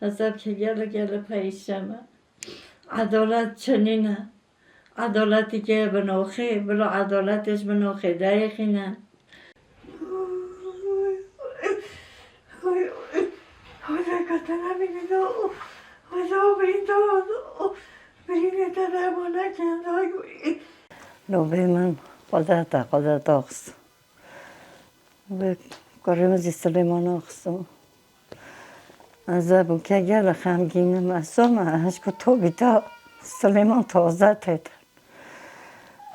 حسب که گله پیشمه عدالت چنینه عدالتی که بناخه بلا عدالتش بناخه دقیقینه خدا کتنه بینید خدا بینید برینه درمانه کنده نوبه من قدرت آخست به کارمزی سلیمان آخستم از ابو که گل خمگینم اصلا هشکو تو بیتا سلیمان تازه تیتر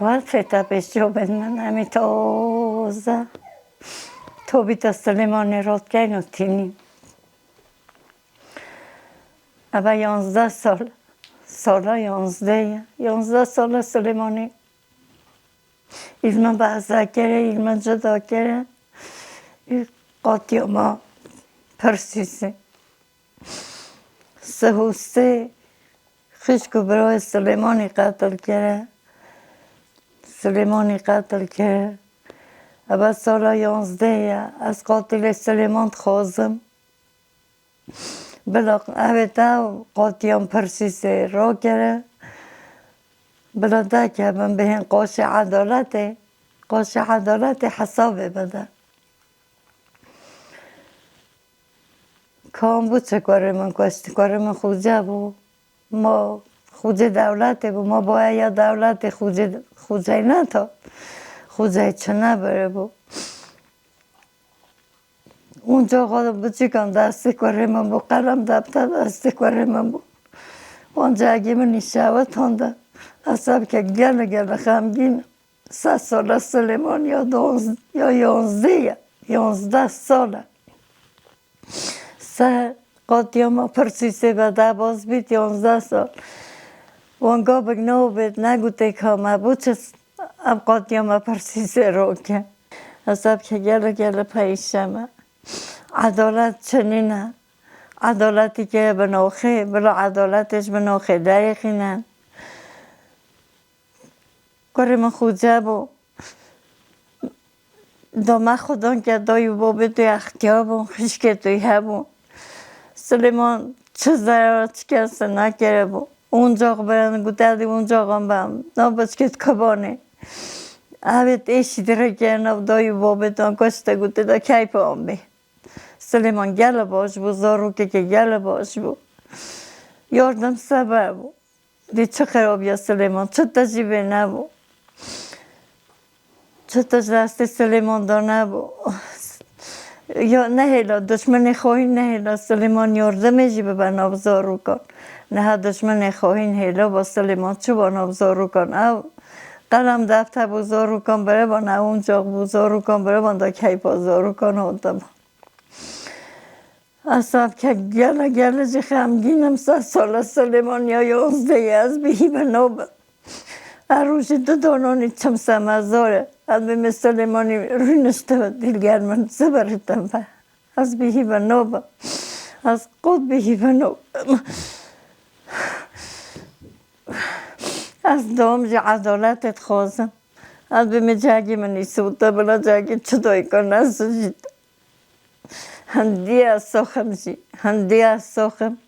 وقت تیتر پیش جو بین من همی تازه تو بیتا سلیمان راد کن و تینیم ابا 11 ساله 11 ساله سلیمانی ilman bazakere, ilman jadakere, قاطیما پرسیسه سهوسته خشکو برای سلیمانی قتل کرده ابا سال 11 از قاتل سلیمان خوازم بلا اوه قاطیان پرسیسه را کرده بلا ده که من به این قاش عدالت حسابه بده کام بود چه کاره من کشتی کاره من خوجه بود ما خوجه دولته بود ما باید یا دولت خوجه نه تا خوجه چه نبره بود اونجا قادم بود چی کن دستی کاره من بود قلم دبته دستی کاره من بود اونجا اگه من نیشهوه تانده اصاب که گل خمگین 3 ساله سلیمان یا 11 ساله سه قاطیما پرسیسه و ده باز بید 11 سال وانگاه بگنو بید نگوته که بود چه اب قاطیما پرسیسه رو که اصاب که گل پیشمه عدالت چنینه عدالتی که بناخه بلا عدالتش بناخه دقیقینه کار من خوجه بود دامه خودان که دایی بابه توی اختیار بود خشکه توی هبون سلیمان چه ضرارت کسی نکره بود اونجا برن گوته دی اونجا هم نباید کبانه اوید ایشی دیره که نو دایی بابه تان کشته گوته دا کی پاهم بی سلیمان گل باش بود زارو که گل باش بود یاردم سبب بود دی چه خرابی سلیمان چه تجیبه نبود چه دست سلیمان دا نبود یا نه هلا دشمن خواهی نه هلا سلیمان یاردمه جی به بنابزارو کن نه دشمن خواهی هلا با سلیمان چه بنابزارو کن او قلم دفتر بزارو کن بره با نه اونجا بزارو کن بره با دا کی بازارو کن آدم اصاب که گل جی خمگینم 3 ساله سلیمان یا 11 از بهی به نوبه اروش دو دانانی چم سمزاره از به سلیمانی روی نشته و دیلگر من زبرتم به از بهی و نوبه از قد بهی و نوبه از دام جا عدالتت خوازم از به جاگی منی سوتا بلا جاگی چطوری کن نسجید هندی از ساخم جی هندی از ساخم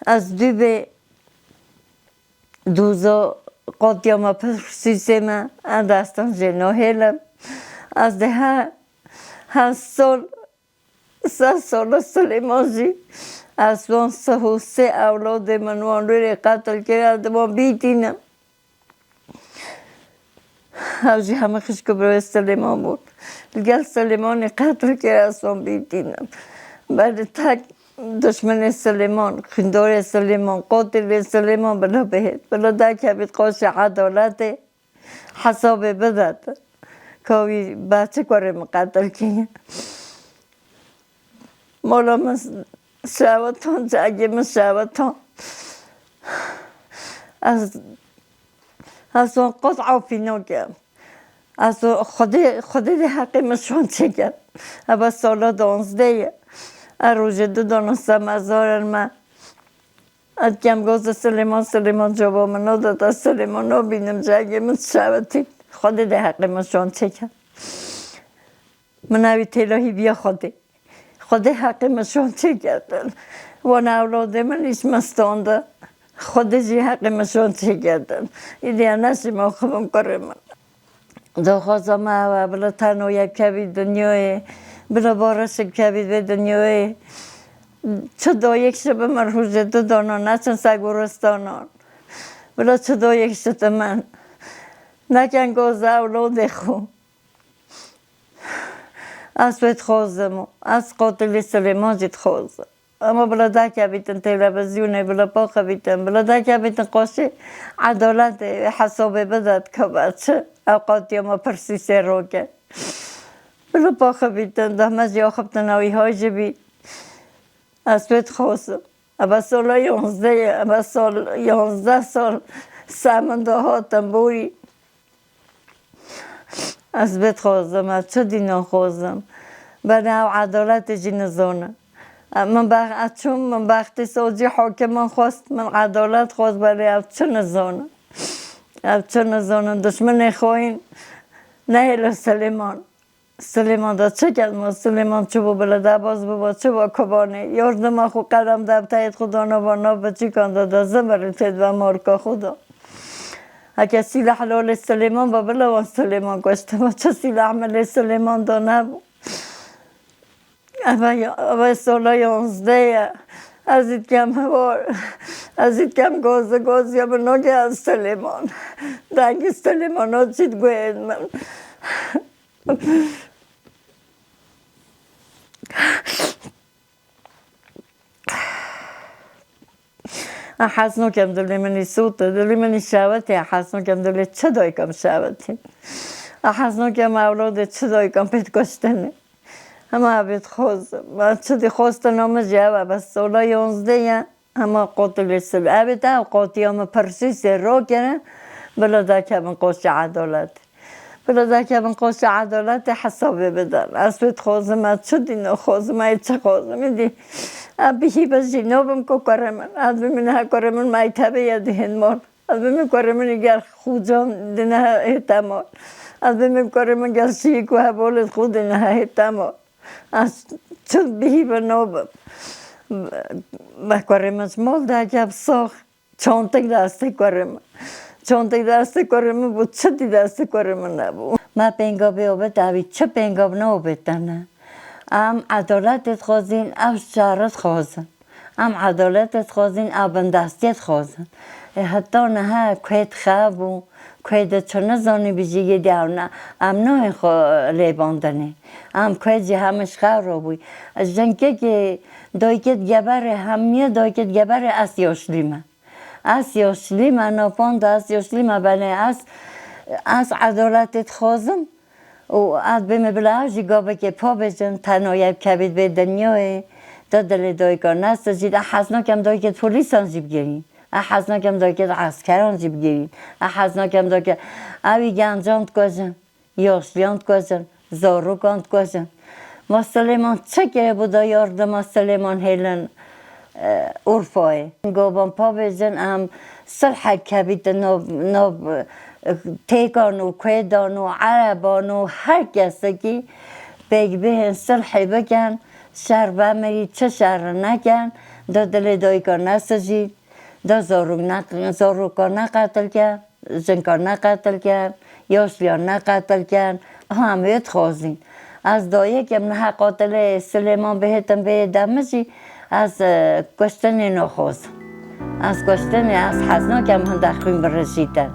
از دو به دوزا قاطیما پرسیسه من دستم جناهلم از ده هر سال 3 سال سلیمان جی از وان 3 اولاد من وان روی قتل کرد ما بیدینم اوجی همه خشکو برای سلیمان بود دیگر سلیمان قتل کرد از وان بیدینم بعد تک دشمن سلیمان خندار سلیمان قاتل سلیمان بلا بهت بلا دکه بید قاش عدالت حساب بدد کاوی بچه کارم قتل کنه مولا من شواتان جاگه من شواتان از اون قطع فینا کرد از خودی ده حقی مشون چه کرد اما سالا 12 روز دو دانستم مزار من از کمگاز سلیمان جواب من داد از سلیمان ها بینم جاگه من شواتید خودی ده حقی مشون چه کرد من اوی تلاهی بیا خود حقیمشون چی کردن وان اولاد من ایش مستانده خودشی حقیمشون چی کردن ایدیا نشیم خوبم کرم دو خوزم و بلا تنویب کبید دنیای بلا بارش کبید به دنیای چه دو یک شب مرهوز دو دانا نچن سگورستانان بلا چه دو یک شب من نکن گوز اولاد خو از بید خوزم از قاتل سلیمان جید خوزم اما بلا دا کبیتن تلویزیونه بلا پا کبیتن بلا دا کبیتن قاشه عدالت حساب بدد که بچه اوقاتی ما پرسیسه رو که بلا پا کبیتن ده مزی آخبتن اوی های جبی از بید خوزم اما سال 11 سال سمنده هاتم بوری از بید خوزم از چه دینا خوزم بنا عدالت جی نزانه من وقتی سوزی حاکمان خواست من عدالت خواست برای او چه نزانه دشمن خواهین نه سلیمان دا چه کرد ما سلیمان چه بلده باز بابا چه با کبانه یاردم خو قدم در تایید خدا نوانا بچی کنده دا زمر تید و مارکا خدا اگه سیلح لال سلیمان با بلوان سلیمان گشته ما چه سیلح مل سلیمان دا نبود اما سال 11 از این کم گاز یا به ناگه از سلیمان دنگ سلیمان ها چید گوید من حسنو کم دلی منی سوته دلی منی شوتی حسنو کم دلی چه دای کم شوتی حسنو کم اولاد چه دای کم پید کشتنه همه عبید خوزم من چه دی خوست نام جواب بس سالا 11 همه قاتل سل عبید او قاطی همه پرسیس رو کنه بلا دا که من قوش عدالت بلا دا که من قوش عدالت حسابه بدن از بید خوزم از چه دی نو خوزم از چه خوزم ایدی بیهی بس جنوبم که کرمن از بمینه ها کرمن مایتبه یدهن مال از بمینه کرمن اگر خوجان دینه ها احتمال از بمینه کرمن اگر شیکو ها بولد خود دینه ها احتمال از چون بیهی بنابم و کرمش مال ده جب ساخ چانتک دسته کرمن بود چه دی دسته کرمن نبود ما پنگابه آبه دوید چه پنگاب نابه نه ام عدالتت خوازین او شهرت خوازن ام عدالتت خوازین او بندستیت خوازن حتی نه ها کوید خواب و کوید چونه زانی بیجیگی دیو نه ام نه خو لیباندنه ام کوید جی همش خواه رو بوی از جنگه که دایکت گبر همیه دایکت گبر اسیاشلیمه ناپاند اسیاشلیمه بله از عدالتت خوازم و از بیم بلاوزی گابه که پا بجن تنایب کبید به دنیای دل دایکان نست جید احزناکم دایکت پولیسان جیب گیرین احزناکم دایکت عسکران جیب گیرین احزناکم دایکت اوی گنجاند گوزن یاشلیاند گوزن زاروکاند گوزن ما سلیمان چه که بودا یارده ما سلیمان هیلن عرفای گابان پا بجن ام صلح کبید ناب تیکان و کویدان و عربان و هر کسی که بگ بهن صلحی بکن شهر بمیری چه شهر نکن دا دل دایکان نسجید دا زاروکان نقتل کن زنکان نقتل کن یاشلیان نقتل کن همه خوازین از دایه که من قاتل سلیمان بهتن به دمجی از کشتن نخواست از کشتن از حزناکم هم دخوین برسیدن